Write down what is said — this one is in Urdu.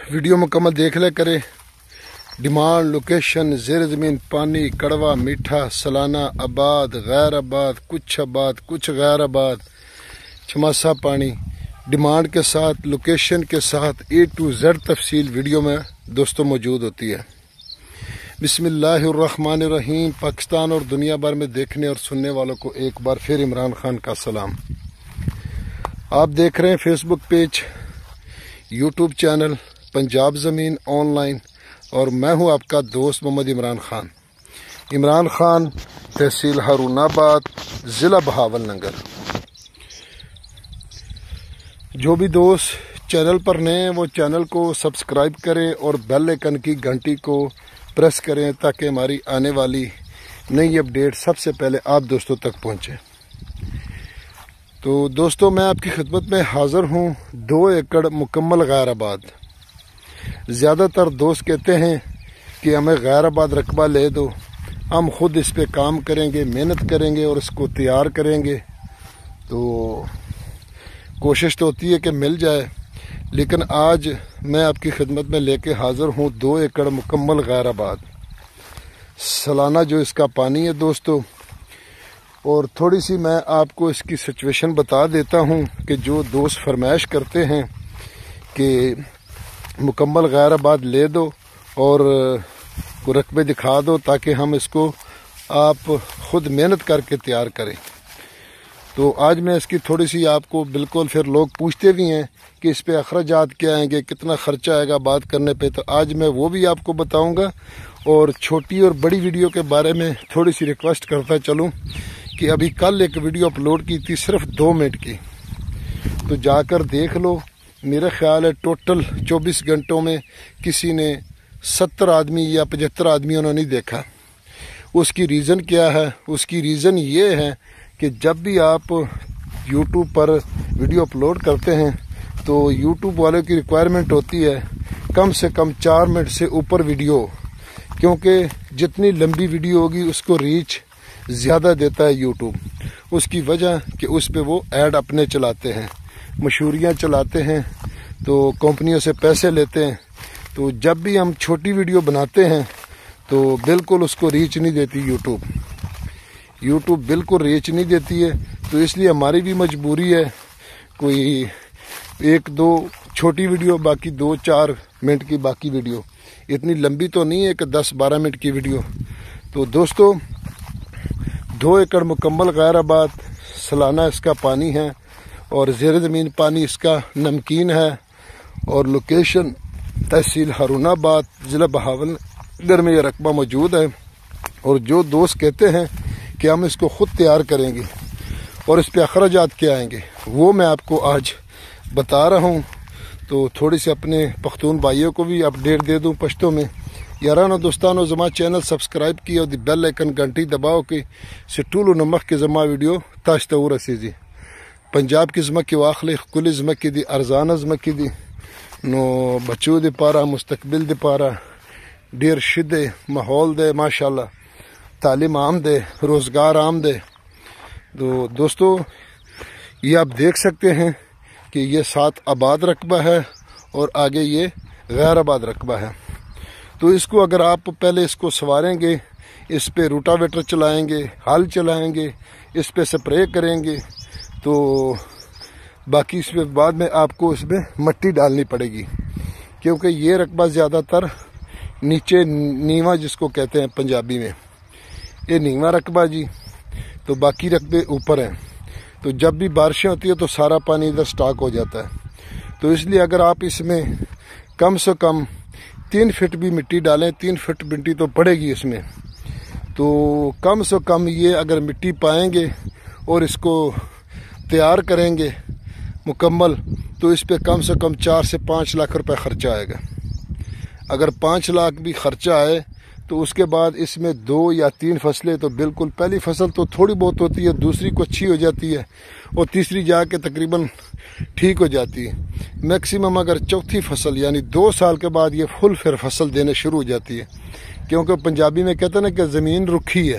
ویڈیو مکمل دیکھ لے کرے۔ ڈیمانڈ، لوکیشن، زیر زمین پانی، کڑوا، میٹھا، سالانہ، آباد، غیر آباد، کچھ غیر آباد، چھماسا پانی، ڈیمانڈ کے ساتھ، لوکیشن کے ساتھ A to Z تفصیل ویڈیو میں دوستوں موجود ہوتی ہے۔ بسم اللہ الرحمن الرحیم۔ پاکستان اور دنیا بھر میں دیکھنے اور سننے والوں کو ایک بار پھر عمران خان کا سلام۔ آپ دیکھ رہے ہیں فیس بک پیج، یوٹیوب چینل پنجاب زمین آن لائن، اور میں ہوں آپ کا دوست محمد عمران خان۔ عمران خان، تحصیل ہارون آباد، ضلع بہاول نگر۔ جو بھی دوست چینل پر نئے ہیں وہ چینل کو سبسکرائب کریں اور بیل آئکن کی گھنٹی کو پریس کریں تاکہ ہماری آنے والی نئی اپڈیٹ سب سے پہلے آپ دوستوں تک پہنچے۔ تو دوستوں، میں آپ کی خدمت میں حاضر ہوں 2 ایکڑ مکمل غیر آباد۔ زیادہ تر دوست کہتے ہیں کہ ہمیں غیر آباد رقبہ لے دو، ہم خود اس پہ کام کریں گے، محنت کریں گے اور اس کو تیار کریں گے۔ تو کوشش تو ہوتی ہے کہ مل جائے، لیکن آج میں آپ کی خدمت میں لے کے حاضر ہوں 2 ایکڑ مکمل غیر آباد۔ سالانہ جو اس کا پانی ہے دوستو، اور تھوڑی سی میں آپ کو اس کی سچویشن بتا دیتا ہوں کہ جو دوست فرمائش کرتے ہیں کہ مکمل غیر آباد لے دو اور رقبے دکھا دو تاکہ ہم اس کو آپ خود محنت کر کے تیار کریں۔ تو آج میں اس کی تھوڑی سی آپ کو بالکل، پھر لوگ پوچھتے بھی ہیں کہ اس پہ اخراجات کیا آئیں گے، کتنا خرچہ آئے گا بات کرنے پہ، تو آج میں وہ بھی آپ کو بتاؤں گا۔ اور چھوٹی اور بڑی ویڈیو کے بارے میں تھوڑی سی ریکویسٹ کرتا چلوں کہ ابھی کل ایک ویڈیو اپلوڈ کی تھی صرف 2 منٹ کی، تو جا کر دیکھ لو۔ میرا خیال ہے ٹوٹل 24 گھنٹوں میں کسی نے 70 آدمی یا 75 آدمیوں نے نہیں دیکھا۔ اس کی ریزن کیا ہے؟ اس کی ریزن یہ ہے کہ جب بھی آپ یوٹیوب پر ویڈیو اپلوڈ کرتے ہیں تو یوٹیوب والوں کی ریکوائرمنٹ ہوتی ہے کم سے کم 4 منٹ سے اوپر ویڈیو، کیونکہ جتنی لمبی ویڈیو ہوگی اس کو ریچ زیادہ دیتا ہے یوٹیوب۔ اس کی وجہ کہ اس پہ وہ ایڈ اپنے چلاتے ہیں، مشہوریاں چلاتے ہیں، تو کمپنیوں سے پیسے لیتے ہیں۔ تو جب بھی ہم چھوٹی ویڈیو بناتے ہیں تو بالکل اس کو ریچ نہیں دیتی یوٹیوب بالکل ریچ نہیں دیتی ہے۔ تو اس لیے ہماری بھی مجبوری ہے، کوئی 1-2 چھوٹی ویڈیو، باقی 2-4 منٹ کی باقی ویڈیو، اتنی لمبی تو نہیں ہے کہ 10-12 منٹ کی ویڈیو۔ تو دوستو، 2 ایکڑ مکمل غیر آباد، سالانہ اس کا پانی ہے اور زیر زمین پانی اس کا نمکین ہے، اور لوکیشن تحصیل ہارون آباد، ضلع بہاول نگر میں یہ رقبہ موجود ہے۔ اور جو دوست کہتے ہیں کہ ہم اس کو خود تیار کریں گے اور اس پہ اخراجات کیا آئیں گے، وہ میں آپ کو آج بتا رہا ہوں۔ تو تھوڑی سی اپنے پختون بھائیوں کو بھی اپڈیٹ دے دوں پشتوں میں۔ یارانو دوستانو، زما چینل سبسکرائب کی اور دی بیل آئکن گھنٹی دباؤ کے سٹولو نمک کے زما ویڈیو تاشتا ہو رسی جی۔ پنجاب کی زما کی واخلی کلی زما کی دی، ارزان زما کی دی، نو بچو دی پارا، مستقبل دی پارا ډیر شده ماحول دے، ماشاءاللہ تعلیم عام دے، روزگار عام دے۔ تو دوستو، یہ آپ دیکھ سکتے ہیں کہ یہ 7 آباد رقبہ ہے اور آگے یہ غیر آباد رقبہ ہے۔ تو اس کو اگر آپ پہلے اس کو سواریں گے، اس پہ روٹاویٹر چلائیں گے، ہل چلائیں گے، اس پہ سپرے کریں گے، تو باقی اس پہ بعد میں آپ کو اس میں مٹی ڈالنی پڑے گی، کیونکہ یہ رقبہ زیادہ تر نیچے نیواں جس کو کہتے ہیں پنجابی میں، یہ نیواں رقبہ جی۔ تو باقی رقبے اوپر ہیں، تو جب بھی بارشیں ہوتی ہیں تو سارا پانی ادھر سٹاک ہو جاتا ہے۔ تو اس لیے اگر آپ اس میں کم سے کم 3 فٹ بھی مٹی ڈالیں، 3 فٹ مٹی تو پڑے گی اس میں، تو کم سے کم یہ اگر مٹی پائیں گے اور اس کو تیار کریں گے مکمل، تو اس پہ کم سے کم 4 سے 5 لاکھ روپے خرچہ آئے گا۔ اگر 5 لاکھ بھی خرچہ آئے تو اس کے بعد اس میں 2 یا 3 فصلیں، تو بالکل پہلی فصل تو تھوڑی بہت ہوتی ہے، دوسری کو اچھی ہو جاتی ہے، اور تیسری جا کے تقریباً ٹھیک ہو جاتی ہے۔ میکسیمم اگر چوتھی فصل یعنی 2 سال کے بعد یہ فل پھر فصل دینے شروع ہو جاتی ہے، کیونکہ پنجابی میں کہتے ہیں نا کہ زمین رکھی ہے،